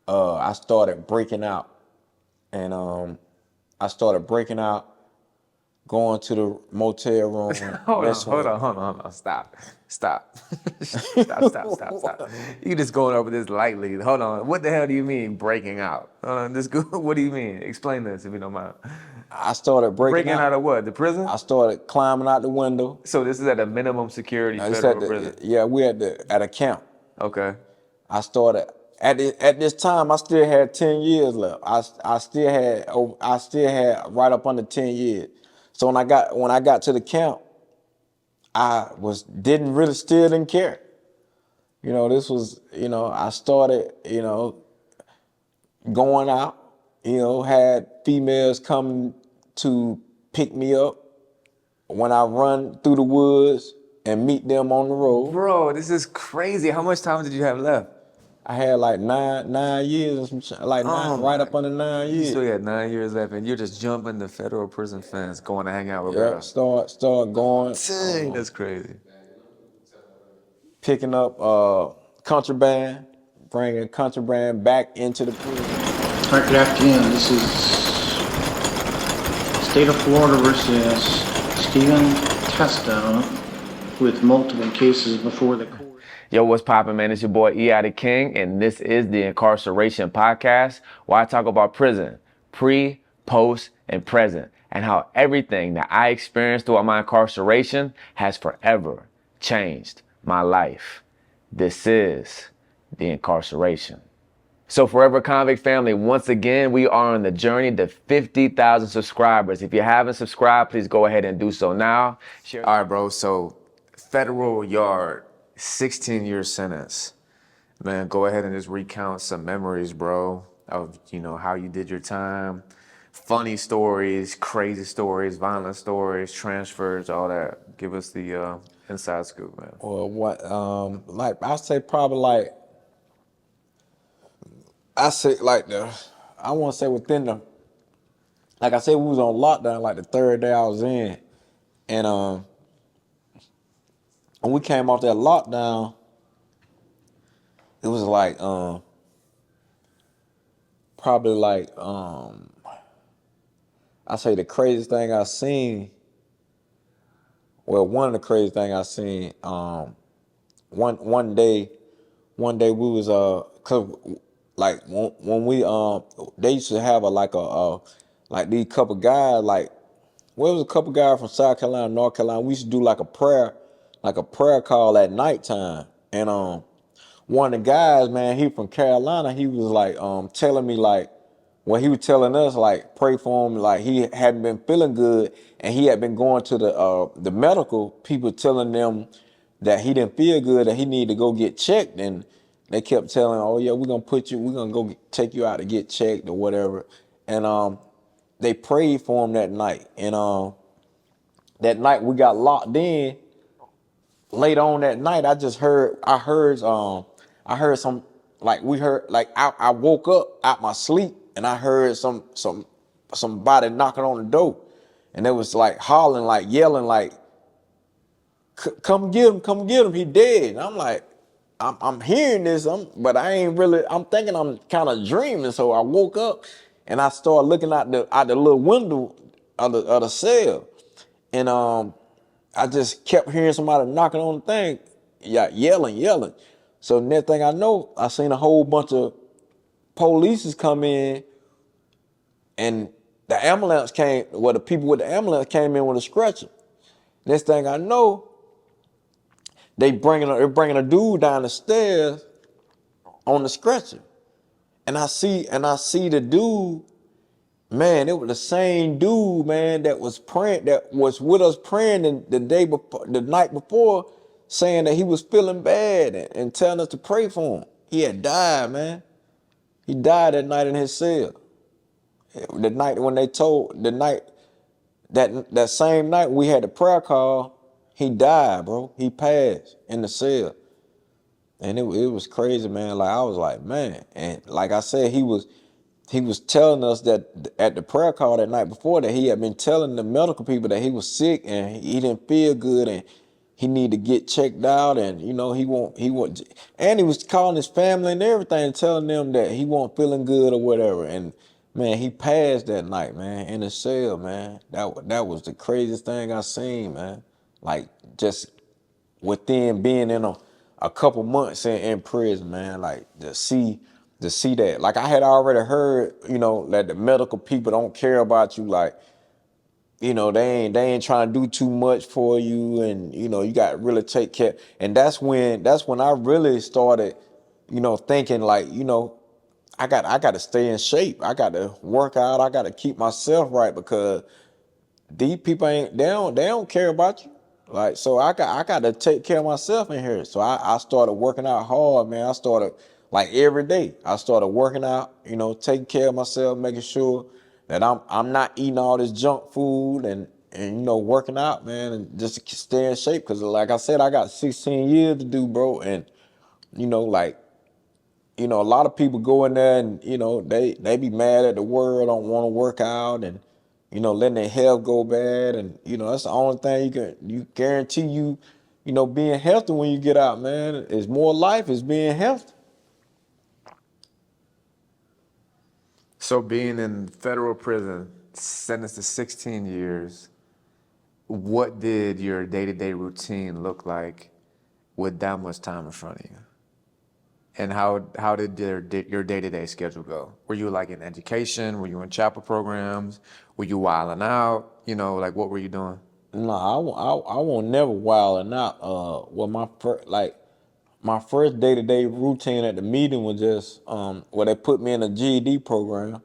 I started breaking out. And I started breaking out, going to the motel room, messing Hold with. on. Stop. Stop. You just going over this lightly. Hold on. What the hell do you mean breaking out? What do you mean? Explain this if you don't mind. I started breaking Breaking out out. of what? The prison? I started climbing out the window. So this is at a minimum security I said, federal prison. yeah, we at a camp. Okay. I started at this time. I still had 10 years left. I still had right up under 10 years. So when I got to the camp, didn't care. This was, I started, going out, had females come to pick me up when I run through the woods and meet them on the road. Bro, this is crazy. How much time did you have left? I had like nine years or some shit, like Oh right my. up under 9 You years. still had 9 years left and you're just jumping the federal prison fence going to hang out with Yeah, girls. start going, Dang, that's crazy. picking up contraband, bringing contraband back into the prison. All right, good afternoon. This is State of Florida versus Stephen Testa with multiple cases before the court. Yo, what's poppin', man? It's your boy the King, and this is the Incarceration podcast, where I talk about prison, pre, post, and present, and how everything that I experienced throughout my incarceration has forever changed my life. This is the Incarceration. So Forever Convict family, once again, we are on the journey to 50,000 subscribers. If you haven't subscribed, please go ahead and do so now. All right, bro. So federal yard, 16-year sentence. Man, go ahead and just recount some memories, bro, of, how you did your time. Funny stories, crazy stories, violent stories, transfers, all that. Give us the inside scoop, man. Or what? I say probably like. I say like I want to say within like I said, we was on lockdown like the third day I was in, and when we came off that lockdown, it was like probably like I say the craziest thing I seen. Well, one of the crazy things I seen. One day we was cause like when we they used to have like these couple guys like. Well, it was a couple guys from South Carolina, North Carolina. We used to do like a prayer call at nighttime. And one of the guys, man, he from Carolina, he was like telling me like, well, he was telling us like pray for him, like he hadn't been feeling good, and he had been going to the medical people telling them that he didn't feel good, that he needed to go get checked, and they kept telling, oh yeah, we're gonna go take you out to get checked or whatever, and they prayed for him that night, and that night we got locked in. Later on that night, I heard some, like we heard, like I woke up out my sleep and I heard somebody knocking on the door, and it was like hollering, like yelling, like come get him, he dead. And I'm like, I'm hearing this, but I ain't really. I'm thinking I'm kind of dreaming. So I woke up and I started looking out the little window of the cell, and I just kept hearing somebody knocking on the thing, yeah, yelling. So next thing I know, I seen a whole bunch of police come in, and the ambulance came. Well, the people with the ambulance came in with a stretcher. Next thing I know, they're bringing a dude down the stairs on the stretcher, and I see the dude. Man, it was the same dude, man, that was praying, that was with us praying the night before, saying that he was feeling bad and telling us to pray for him. He had died, man. He died that night in his cell. The night when that same night we had the prayer call, he died, bro. He passed in the cell. And it was crazy, man. Like I was like, man. And like I said, he was telling us that at the prayer call that night before, that he had been telling the medical people that he was sick and he didn't feel good, and he need to get checked out, and he want, and he was calling his family and everything, telling them that he wasn't feeling good or whatever. And man, he passed that night, man, in the cell, man. That was the craziest thing I seen, man. Like just within being in a couple months in prison, man. Like to see that. Like I had already heard, that the medical people don't care about you, like. They ain't trying to do too much for you, and you got to really take care. And that's when I really started, thinking like, I got to stay in shape. I got to work out. I got to keep myself right, because these people they don't care about you. Like, so I got to take care of myself in here. So I started working out hard, man. I started like every day. I started working out, taking care of myself, making sure that I'm not eating all this junk food, and working out, man, and just to stay in shape. Cause like I said, I got 16 years to do, bro. And like, a lot of people go in there and, they be mad at the world, don't want to work out, and, letting their health go bad. And, that's the only thing you guarantee being healthy when you get out, man. Is more life, is being healthy. So being in federal prison, sentenced to 16 years, what did your day-to-day routine look like with that much time in front of you? And how did your day-to-day schedule go? Were you like in education? Were you in chapel programs? Were you wilding out? Like what were you doing? No, I won't never wilding out. Well, my first day-to-day routine at the meeting was just they put me in a GED program.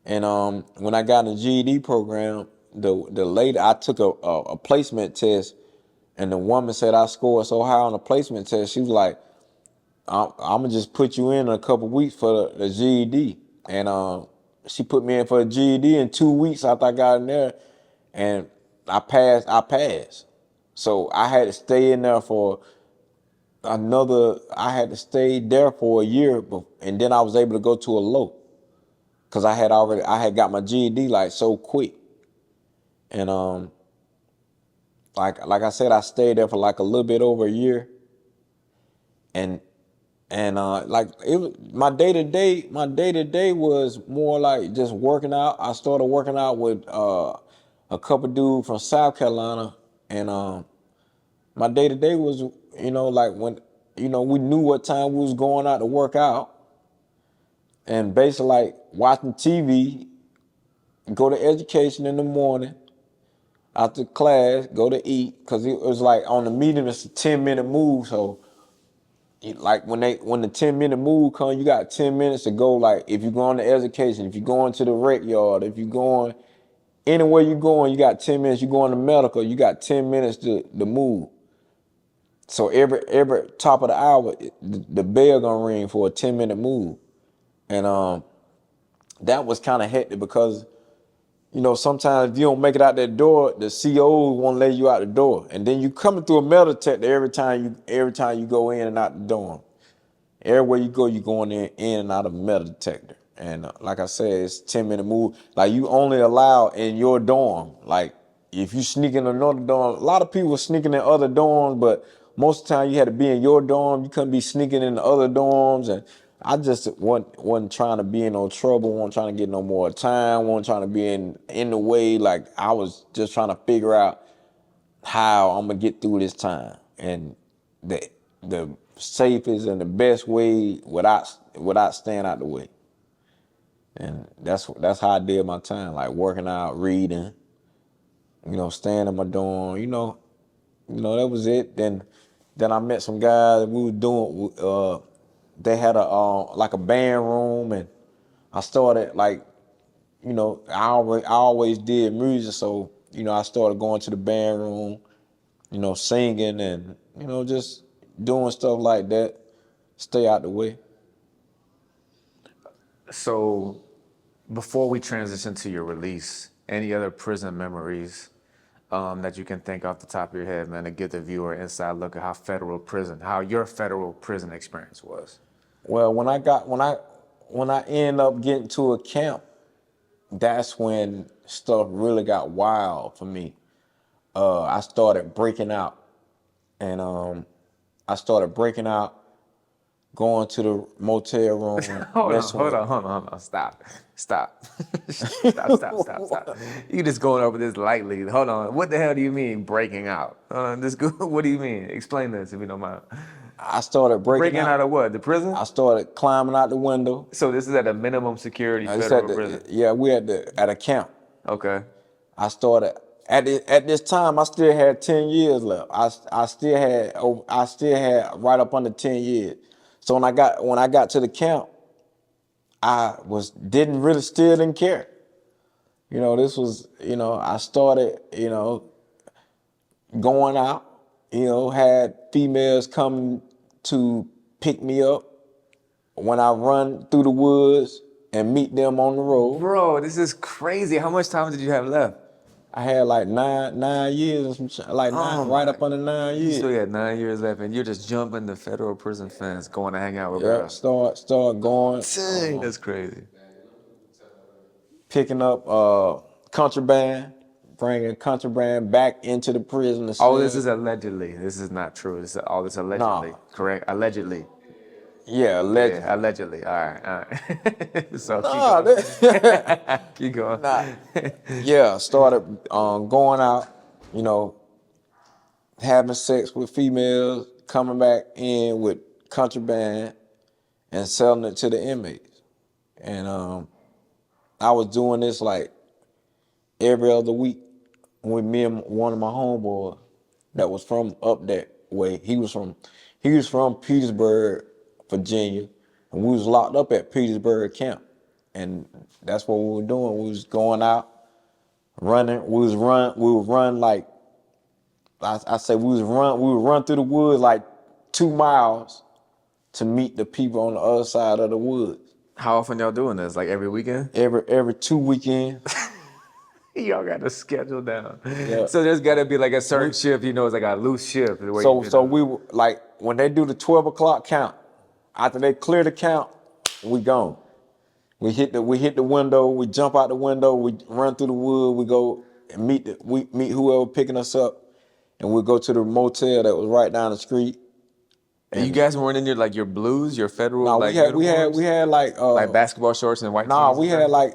And when I got in the GED program, the lady, I took a placement test, and the woman said I scored so high on the placement test. She was like, I'm gonna just put you in a couple weeks for the GED. And she put me in for a GED in 2 weeks after I got in there, and I passed. So I had to stay in there for I had to stay there for a year, and then I was able to go to a low. Cause I had got my GED like so quick. And like I said, I stayed there for like a little bit over a year. And like it was my day to day was more like just working out. I started working out with a couple dudes from South Carolina. And my day to day was, like when we knew what time we was going out to work out, and basically like watching TV, go to education in the morning, after class, go to eat, because it was like on the meeting, it's a 10-minute move. So like when the 10-minute move come, you got 10 minutes to go. Like if you're going to education, if you're going to the rec yard, if you're going anywhere you're going, you got 10 minutes. You're going to medical, you got 10 minutes to move. So every top of the hour, the bell gonna ring for a 10-minute move. And that was kind of hectic, because sometimes if you don't make it out that door, the CO won't let you out the door. And then you coming through a metal detector every time you go in and out the dorm. Everywhere you go, you're going in and out of a metal detector. And like I said, it's 10-minute move. Like you only allow in your dorm. Like if you sneak in another dorm, a lot of people sneaking in other dorms, but most of the time you had to be in your dorm. You couldn't be sneaking in the other dorms. And I just wasn't trying to be in no trouble, wasn't trying to get no more time, wasn't trying to be in the way. Like I was just trying to figure out how I'm gonna get through this time, and the safest and the best way without staying out the way. And that's how I did my time, like working out, reading, staying in my dorm, that was it. Then I met some guys. We was doing they had like a band room, and I started like, I always did music, so I started going to the band room, singing, and just doing stuff like that, stay out the way. So before we transition to your release, any other prison memories that you can think off the top of your head, man, to give the viewer an inside look at how your federal prison experience was? Well, when I ended up getting to a camp, that's when stuff really got wild for me. I started breaking out. and I started breaking out, going to the motel room. Hold on. Stop. Stop. You just going over this lightly. Hold on. What the hell do you mean breaking out? What do you mean? Explain this if you don't mind. I started Breaking out of what? The prison? I started climbing out the window. So this is at a minimum security It's federal prison. Yeah, we at a camp. Okay. I started at this time. I still had 10 years left. I still had right up under 10 years. So when I got to the camp, I still didn't care. You know, this was, you know, I started, you know, going out, you know, had females come to pick me up when I run through the woods and meet them on the road. Bro, this is crazy. How much time did you have left? I had like nine years or some shit, right up under 9 years. So you had 9 years left, and you're just jumping the federal prison fence, going to hang out with girls. Start going. Dang, that's crazy. Picking up contraband, bringing contraband back into the prison. All this is allegedly. This is not true. All this allegedly. Nah. Correct? Allegedly. Yeah, allegedly. Yeah, allegedly. All right. So keep going. Yeah, started going out, you know, having sex with females, coming back in with contraband and selling it to the inmates. And I was doing this like every other week with me and one of my homeboys that was from up that way. He was from Petersburg, Virginia, and we was locked up at Petersburg camp. And that's what we were doing. We was going out, running. We would run like, I say we would run through the woods like 2 miles to meet the people on the other side of the woods. How often y'all doing this? Like every weekend? Every 2 weekends. Y'all got to schedule down. Yeah. So there's got to be like a certain shift, you know, it's like a loose shift. So we were like, when they do the 12 o'clock count, after they clear the count, we gone. We hit the window, we jump out the window, we run through the wood, we go and meet whoever picking us up, and we go to the motel that was right down the street. And you guys weren't in your blues, your federal No, like we had like basketball shorts and white nah, tees? we had like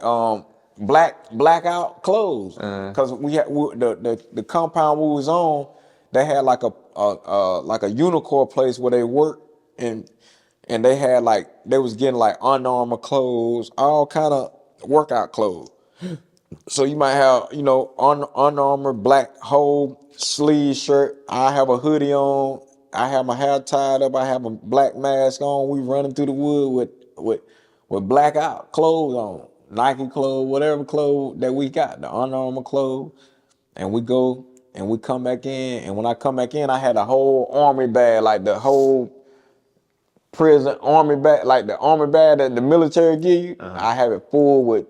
blackout clothes, because the compound we was on, they had like a unicorn place where they worked, and they had they was getting like Under Armour clothes, all kind of workout clothes. So you might have, you know, Under Armour black whole sleeve shirt. I have a hoodie on. I have my hair tied up. I have a black mask on. We running through the wood with blackout clothes on, Nike clothes, whatever clothes that we got, the Under Armour clothes, and we go and we come back in. And when I come back in, I had a whole army bag, like the whole prison army bag, like the army bag that the military give you. I have it full with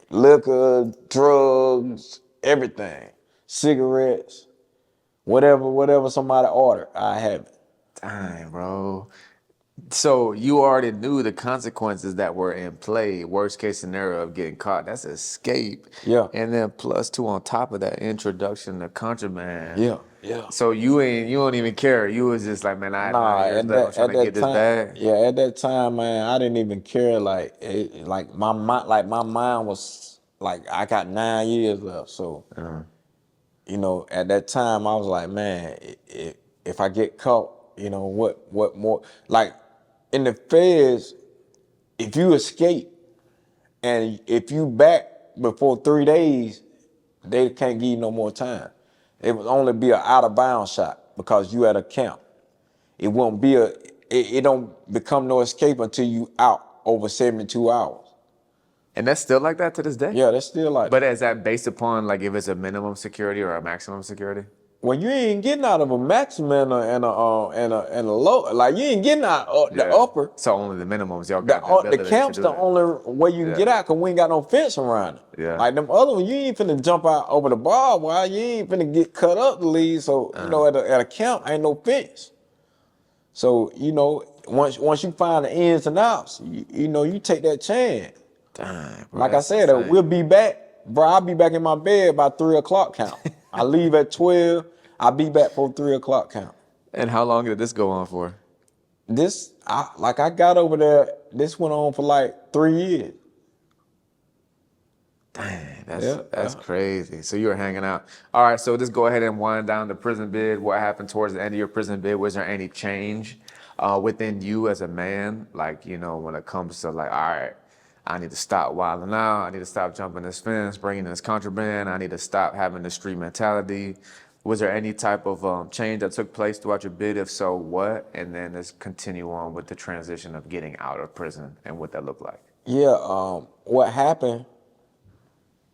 liquor, drugs, everything, cigarettes, whatever somebody ordered, I have it. Dang, bro. So you already knew the consequences that were in play, worst case scenario of getting caught. That's escape. Yeah. And then plus two on top of that, introduction to contraband. Yeah. So you don't even care. You was just like, man, I'm trying to get this bag. Yeah, at that time, man, I didn't even care. My mind was like, I got 9 years left. So, you know, at that time, I was like, man, if I get caught, you know, what more? Like, in the feds, if you escape and if you back before 3 days, they can't give you no more time. It would only be an out of bounds shot because you at a camp. It won't be it don't become no escape until you out over 72 hours. And that's still like that to this day? Yeah, that's still like But is that based upon like if it's a minimum security or a maximum security? Well, you ain't getting out of a maximum and a low. Like, you ain't getting out the upper. So only the minimums, y'all got The camp's the only way you can get out, because we ain't got no fence around it. Yeah. Like them other ones, you ain't finna jump out over the barbed wire. You ain't finna get cut up to leave. So, you know, at a camp, ain't no fence. So, you know, once you find the ins and outs, you know, you take that chance. Damn, bro, Like I said, we'll be back. Bro, I'll be back in my bed by 3 o'clock count. I leave at 12. I'll be back for 3 o'clock count. And how long did this go on for? I got over there, this went on for like 3 years. Dang, Yeah, that's crazy. So you were hanging out. All right, so just go ahead and wind down the prison bid. What happened towards the end of your prison bid? Was there any change within you as a man? Like, you know, when it comes to like, all right, I need to stop wilding out. I need to stop jumping this fence, bringing this contraband. I need to stop having the street mentality. Was there any type of change that took place throughout your bid? If so, what? And then let's continue on with the transition of getting out of prison and what that looked like. yeah. What happened?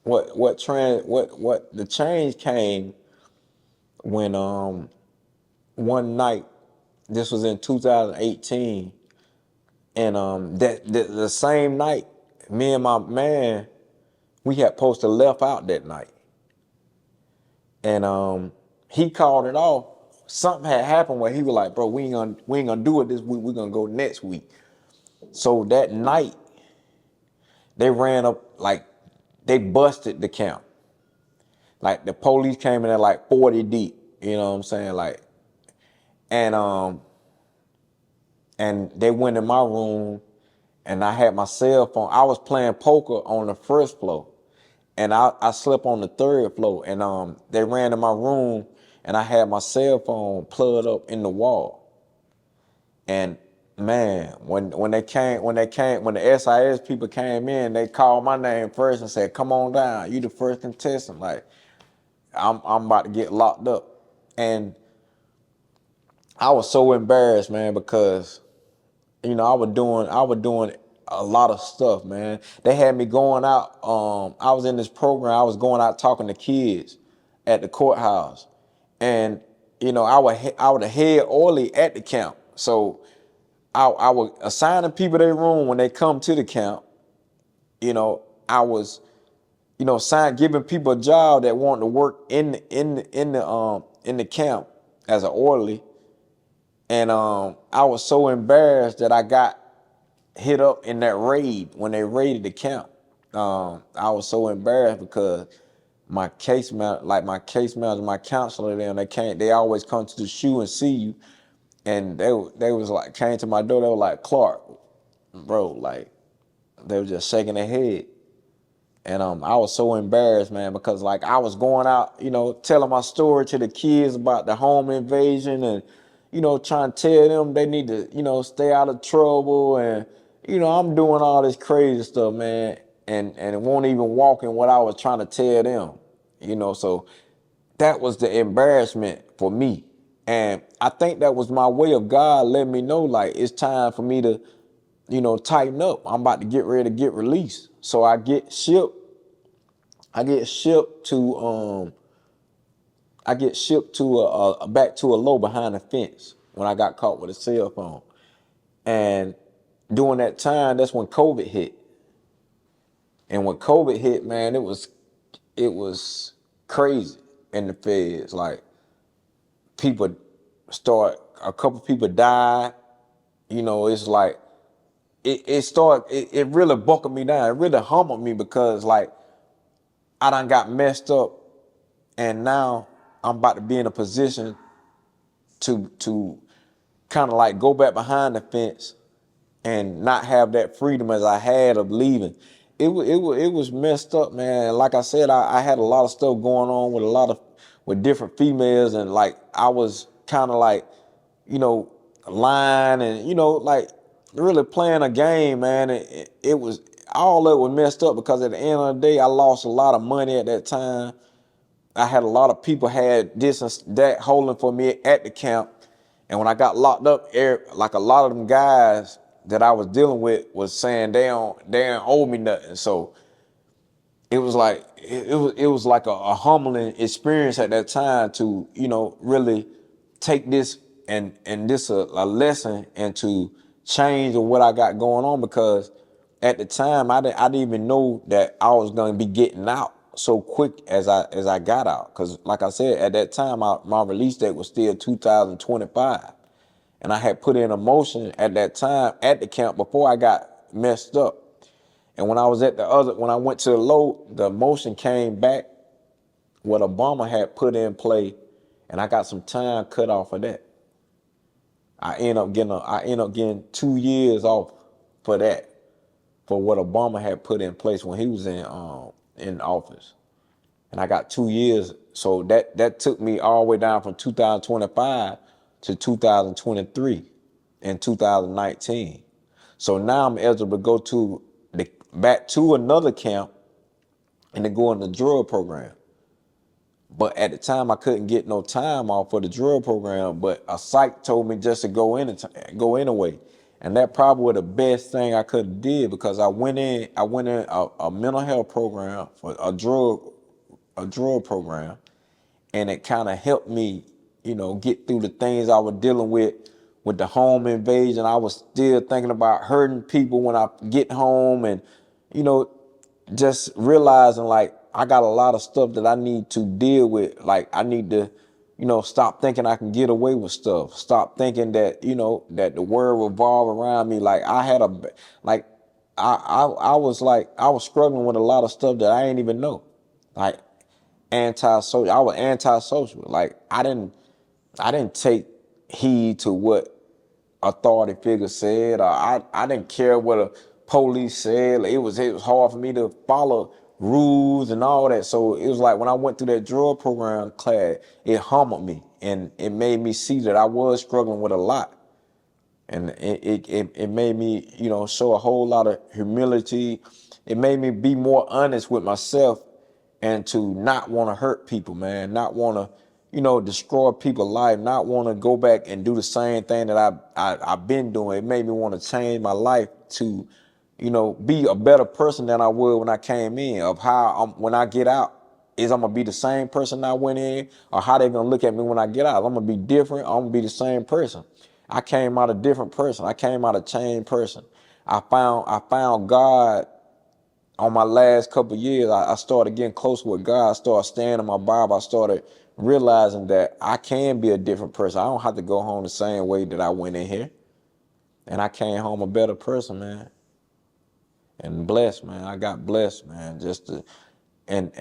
What the change came when one night, this was in 2018, and the same night, me and my man, we had supposed to left out that night, and he called it off. Something had happened where he was like, bro, we ain't gonna do it this week. We're gonna go next week. So that night, they ran up, like, they busted the camp. Like, the police came in at like 40 deep, you know what I'm saying? Like, and they went in my room, and I had my cell phone. I was playing poker on the first floor, and I slept on the third floor, and they ran in my room, and I had my cell phone plugged up in the wall. And man, when the SIS people came in, they called my name first and said, "Come on down, you the first contestant." Like, I'm about to get locked up. And I was so embarrassed, man, because, you know, I was doing a lot of stuff, man. They had me going out. I was in this program. I was going out talking to kids at the courthouse, and, you know, I would head orderly at the camp. So I would assigning people their room when they come to the camp. You know, I was, you know, giving people a job that wanted to work in the camp as an orderly. And I was so embarrassed that I got hit up in that raid when they raided the camp. I was so embarrassed because my case manager, my counselor, they always come to the SHU and see you. And they was like, came to my door, they were like, "Clark, bro," like, they were just shaking their head. And I was so embarrassed, man, because, like, I was going out, you know, telling my story to the kids about the home invasion, and, you know, trying to tell them they need to, you know, stay out of trouble. And, you know, I'm doing all this crazy stuff, man, and it won't even walk in what I was trying to tell them, you know. So that was the embarrassment for me. And I think that was my way of God letting me know, like, it's time for me to, you know, tighten up. I'm about to get ready to get released. So I get shipped to back to a low behind the fence when I got caught with a cell phone. And during that time, that's when COVID hit. And when COVID hit, man, it was crazy in the feds. Like, a couple people died. You know, it's like, it really buckled me down. It really humbled me because, like, I done got messed up, and now I'm about to be in a position to kind of like go back behind the fence and not have that freedom as I had of leaving. It was messed up, man. Like I said, I had a lot of stuff going on with different females, and, like, I was kind of like, you know, lying, and, you know, like, really playing a game, man. It was all that was messed up because at the end of the day, I lost a lot of money at that time. I had a lot of people had this and that holding for me at the camp. And when I got locked up, like, a lot of them guys that I was dealing with was saying they don't owe me nothing. So it was like it was like a humbling experience at that time to, you know, really take this and this a lesson, and to change of what I got going on, because at the time I didn't even know that I was gonna be getting out so quick as I got out. Cause, like I said, at that time my release date was still 2025. And I had put in a motion at that time at the camp before I got messed up. And when I went to the low, the motion came back what Obama had put in play, and I got some time cut off of that. I end up getting 2 years off for that, for what Obama had put in place when he was in office. And I got 2 years. So that took me all the way down from 2025 to 2023 and 2019. So now I'm eligible to go back to another camp and to go in the drug program. But at the time, I couldn't get no time off for the drug program. But a psych told me just to go anyway, and that probably was the best thing I could have did, because I went in a mental health program for a drug program, and it kind of helped me, get through the things I was dealing with the home invasion. I was still thinking about hurting people when I get home, and you know, just realizing like I got a lot of stuff that I need to deal with. Like I need to, stop thinking I can get away with stuff. Stop thinking that, that the world revolve around me. Like like I was struggling with a lot of stuff that I didn't even know. Like antisocial. I was antisocial. Like I didn't take heed to what authority figure said, or I didn't care what a police said. It was hard for me to follow rules and all that. So it was like when I went through that drug program class, it humbled me, and it made me see that I was struggling with a lot. And it made me, show a whole lot of humility. It made me be more honest with myself, and to not want to hurt people, man, not want to, destroy people's life, not want to go back and do the same thing that I've been doing. It made me want to change my life to, be a better person than I was when I came in. Of how when I get out, is I'm gonna be the same person I went in, or how they gonna look at me when I get out? I'm gonna be different. I'm gonna be the same person. I came out a different person. I came out a changed person. I found God on my last couple of years. I started getting close with God. I started staying in my Bible. I started realizing that I can be a different person. I don't have to go home the same way that I went in here. And I came home a better person, man. And blessed, man. I got blessed, man. And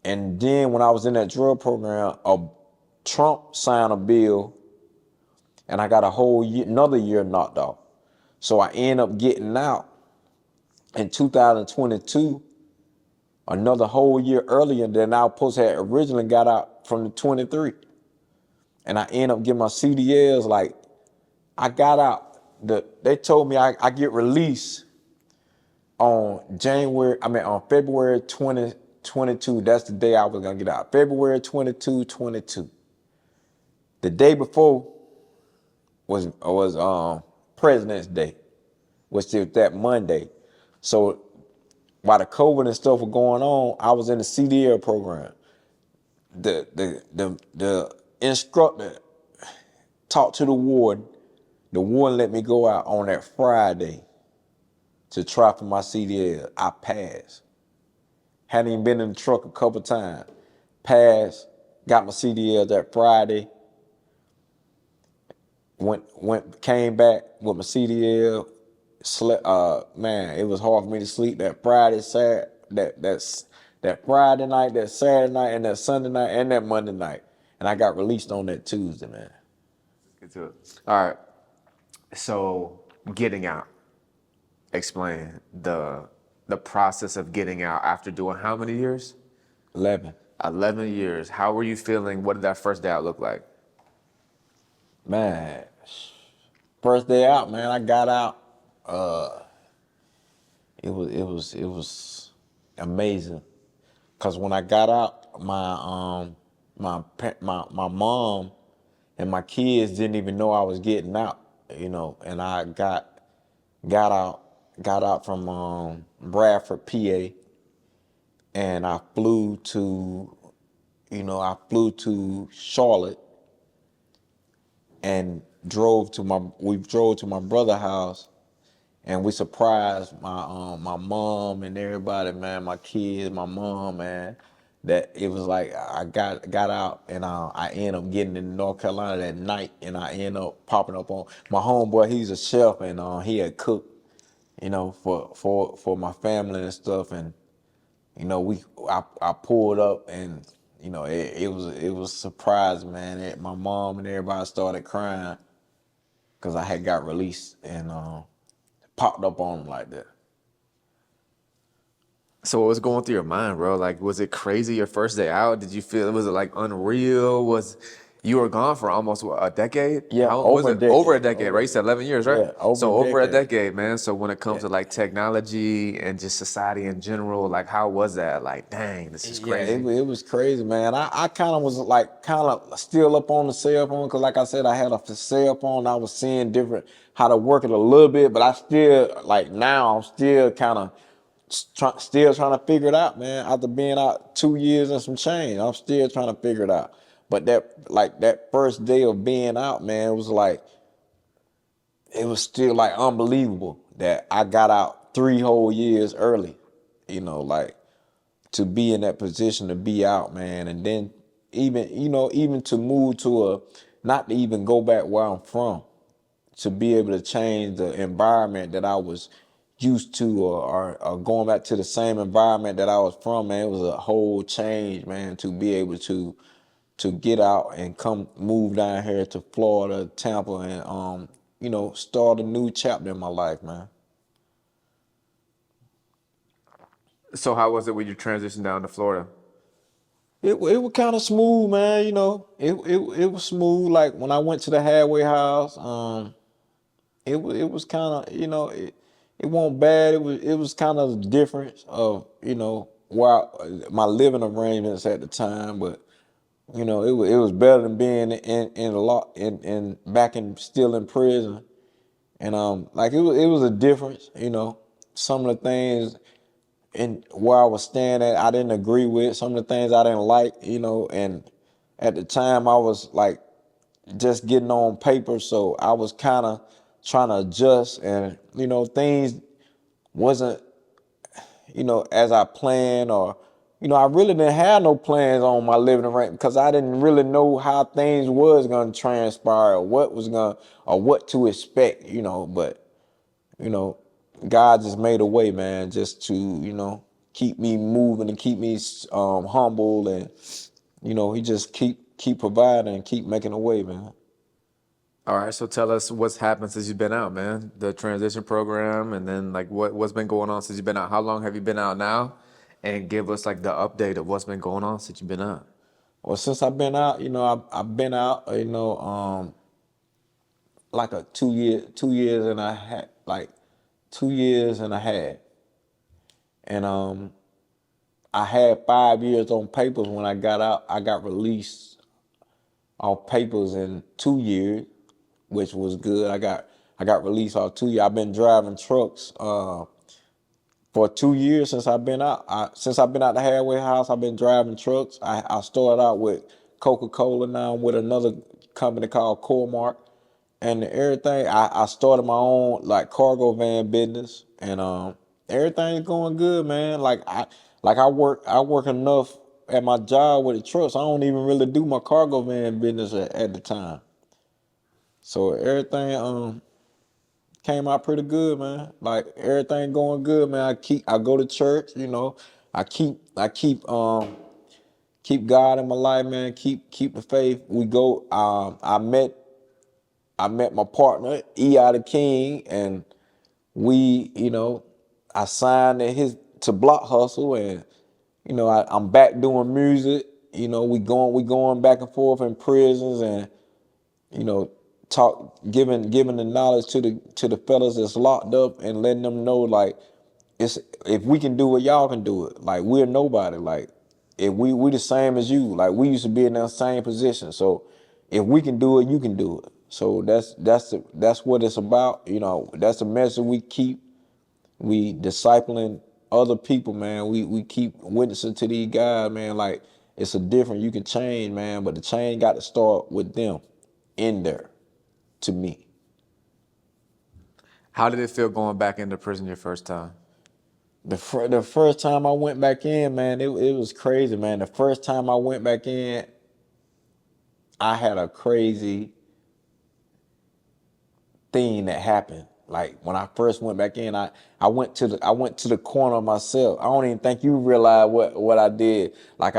then when I was in that drug program, Trump signed a bill, and I got a whole year, another year knocked off. So I ended up getting out in 2022, another whole year earlier than I was supposed to have originally got out from the 23. And I ended up getting my CDLs. Like I got out, they told me I get released on February 2022. That's the day I was gonna get out. February 22. The day before was President's Day, which is that Monday. So while the COVID and stuff were going on, I was in the CDL program. The instructor talked to the warden. The warden let me go out on that Friday to try for my CDL. I passed. Hadn't even been in the truck a couple times. Passed. Got my CDL that Friday. Came back with my CDL. Slept. Man, it was hard for me to sleep that Friday, that Friday night, that Saturday night, and that Sunday night, and that Monday night. And I got released on that Tuesday, man. Get to it. All right. So getting out. Explain the process of getting out after doing how many years? 11. 11 years. How were you feeling? What did that first day out look like? Man, first day out, man, I got out. It was amazing, cause when I got out, my mom and my kids didn't even know I was getting out, and I got out from Bradford, PA, and I flew to Charlotte, and we drove to my brother's house, and we surprised my mom and everybody, man, my kids, my mom, man. That it was like I got out, and I ended up getting in North Carolina that night, and I ended up popping up on my homeboy. He's a chef, and he had cooked, for my family and stuff, and I pulled up, and it was a surprise, man. My mom and everybody started crying. because I had got released and popped up on them like that. So what was going through your mind, bro? Like, was it crazy your first day out? Did you feel, was it like unreal? You were gone for almost what, a decade? Yeah, How was over a it? Over a decade. decade, right? You said 11 years, right? Yeah, over a So over a decade. decade, man. So when it comes Yeah. to like technology and just society in general, like how was that? Like, dang, this is Yeah, crazy. it was crazy, man. I kind of was like kind of still up on the cell phone because, like I said, I had a cell phone. I was seeing different how to work it a little bit, but I still like now I'm still kind of still trying to figure it out, man. After being out 2 years and some change, I'm still trying to figure it out. But that first day of being out, man, it was still like unbelievable that I got out 3 whole years early, like to be in that position to be out, man. And then even to move not to even go back where I'm from, to be able to change the environment that I was used to or going back to the same environment that I was from, man, it was a whole change, man, to be able to get out and come move down here to Florida, Tampa, and start a new chapter in my life, man. So how was it when you transitioned down to Florida? It was kind of smooth, man. It was smooth. Like when I went to the halfway house, it was kind of it wasn't bad. It was kind of different of my living arrangements at the time, but it was better than being in a lot in back in still in prison. And like it was a difference. Some of the things and where I was staying at, I didn't agree with. Some of the things I didn't like, and at the time I was like just getting on paper, so I was kind of trying to adjust, and things wasn't as I planned, or I really didn't have no plans on my living arrangement because I didn't really know how things was gonna transpire, or what to expect, but you know, God just made a way, man, just to, keep me moving and keep me humble, and he just keep providing and keep making a way, man. All right, so tell us what's happened since you've been out, man. The transition program, and then like what's been going on since you've been out. How long have you been out now? And give us like the update of what's been going on since you've been out. Well, since I've been out, I've been out, like a 2 years and a half, like 2 years and a half, and I had 5 years on papers when I got out. I got released off papers in 2 years, which was good. I got released off 2 years. I've been driving trucks for 2 years since I've been out. Since I've been out the halfway house, I've been driving trucks. I started out with Coca-Cola. Now I'm with another company called Cormark, and everything. I started my own like cargo van business, and everything's going good, man. I work enough at my job with the trucks. I don't even really do my cargo van business at the time. So everything came out pretty good, man. Like everything going good, man. I go to church, I keep God in my life, man. Keep the faith. We go. I met my partner, the King, and we, I signed to Block Hustle, and I'm back doing music. We going back and forth in prisons, and giving the knowledge to the fellas that's locked up, and letting them know, like, if we can do it, y'all can do it. Like, we're nobody. Like, if we the same as you. Like, we used to be in that same position. So if we can do it, you can do it. So that's what it's about. That's the message we keep. We discipling other people, man. We keep witnessing to these guys, man. Like, it's a different. You can change, man, but the change got to start with them in there. To me, How did it feel going back into prison your first time? the first time I went back in, man, it was crazy, man. The first time I went back in, I had a crazy thing that happened. Like when I first went back in, I went to the corner of myself. I don't even think you realize what I did. Like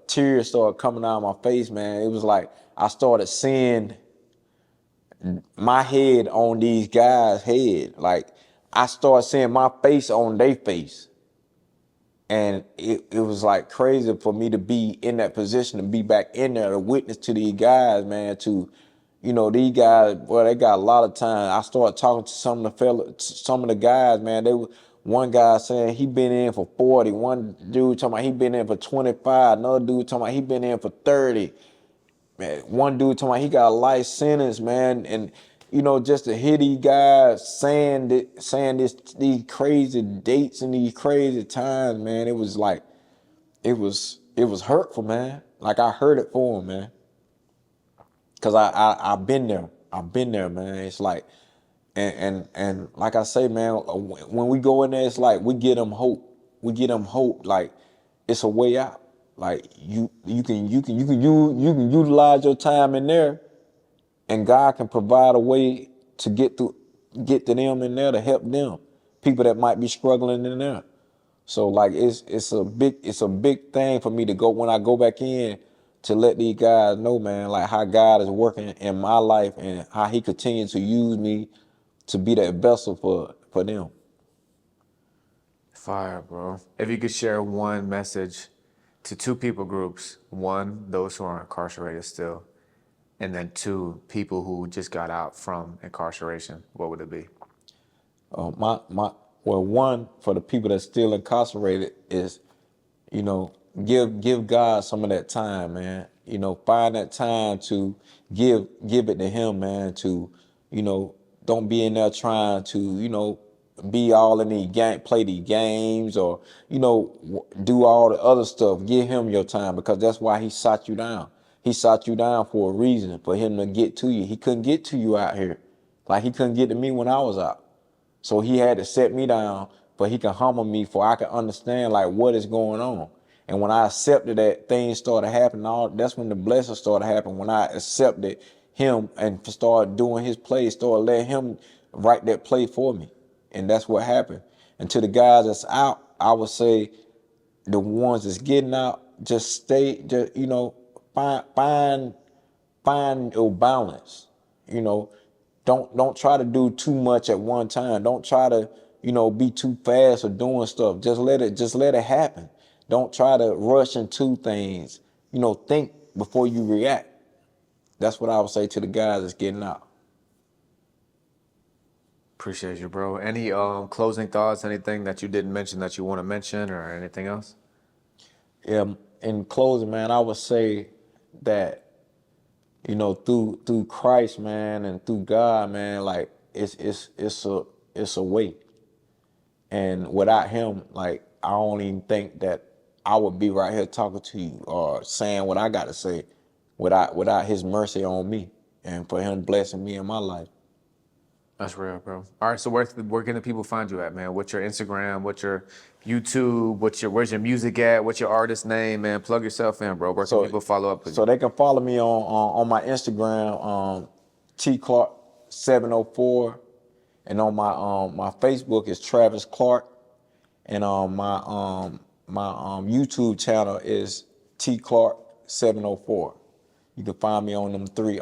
tears started coming out of my face, man. It was like I started seeing my head on these guys' head. Like, I started seeing my face on their face. And it was like crazy for me to be in that position, to be back in there, to witness to these guys, man, to, these guys, boy, they got a lot of time. I started talking to some of the guys, man. One guy saying he been in for 40. One dude talking about he been in for 25. Another dude talking about he been in for 30. Man, one dude talking about he got a life sentence, man. And, just to hear these guys saying these crazy dates and these crazy times, man, it was like, it was hurtful, man. Like, I heard it for him, man. Cause I've been there. I've been there, man. It's like, and like I say, man, when we go in there, it's like we get them hope. We get them hope. Like, it's a way out. Like, you can utilize your time in there, and God can provide a way to get to them in there, to help them, people that might be struggling in there. So, like, it's a big thing for me to go, when I go back in, to let these guys know, man, like, how God is working in my life and how he continues to use me to be that vessel for them. Fire, bro. If you could share one message to two people groups: one, those who are incarcerated still, and then two, people who just got out from incarceration, what would it be? One, for the people that's still incarcerated, is, give God some of that time, man. Find that time to give it to him, man. To, don't be in there trying to, be all in play these games, or, do all the other stuff. Give him your time, because that's why he sought you down. He sought you down for a reason, for him to get to you. He couldn't get to you out here. Like, he couldn't get to me when I was out. So he had to set me down, but he can humble me, for I can understand, like, what is going on. And when I accepted that, things started happening. That's when the blessings started happening. When I accepted him and started doing his play, started letting him write that play for me. And that's what happened. And to the guys that's out, I would say, the ones that's getting out, just stay, find your balance. Don't try to do too much at one time. Don't try to, be too fast or doing stuff. Just let it happen. Don't try to rush into things. Think before you react. That's what I would say to the guys that's getting out. Appreciate you, bro. Any closing thoughts, anything that you didn't mention that you want to mention, or anything else? Yeah, in closing, man, I would say that, through Christ, man, and through God, man, like, it's a way. And without him, like, I don't even think that I would be right here talking to you or saying what I got to say without his mercy on me, and for him blessing me in my life. That's real, bro. All right, so where can the people find you at, man? What's your Instagram? What's your YouTube? Where's your music at? What's your artist name, man? Plug yourself in, bro. Where can people follow up with So you? they can follow me on my Instagram, T Clark 704, and on my Facebook is Travis Clark, and my YouTube channel is T Clark 704. You can find me on them three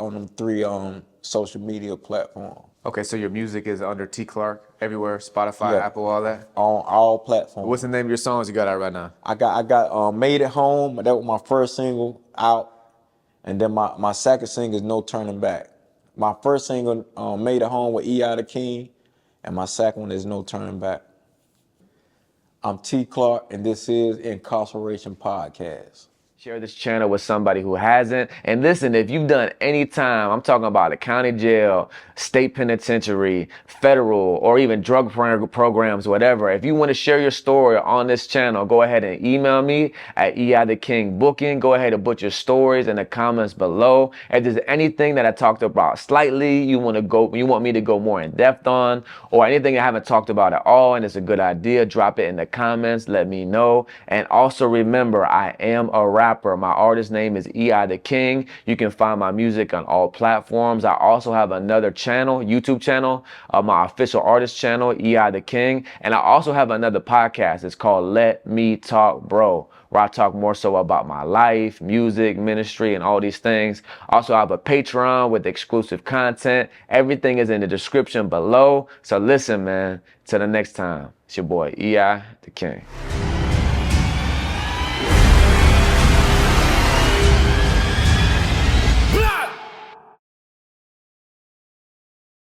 social media platforms. Okay, so your music is under T Clark everywhere, Spotify, Yeah. Apple, all that? On all platforms. What's the name of your songs you got out right now? I got Made It Home. That was my first single out, and then my second single is No Turning Back. My first single, Made It Home, with E.I. the King, and my second one is No Turning Back. I'm T Clark, and this is Incarceration Podcast. Share this channel with somebody who hasn't. And listen, if you've done any time, I'm talking about a county jail, state penitentiary, federal, or even drug programs, whatever. If you want to share your story on this channel, go ahead and email me at eithekingbooking. Go ahead and put your stories in the comments below. If there's anything that I talked about slightly, you want me to go more in depth on, or anything I haven't talked about at all, and it's a good idea, drop it in the comments. Let me know. And also remember, I am a rapper. rapper. My artist name is EI the King. You can find my music on all platforms. I also have another channel, YouTube channel, my official artist channel, EI the King. And I also have another podcast. It's called Let Me Talk Bro, where I talk more so about my life, music, ministry, and all these things. Also, I have a Patreon with exclusive content. Everything is in the description below. So listen, man, till the next time, it's your boy, EI the King.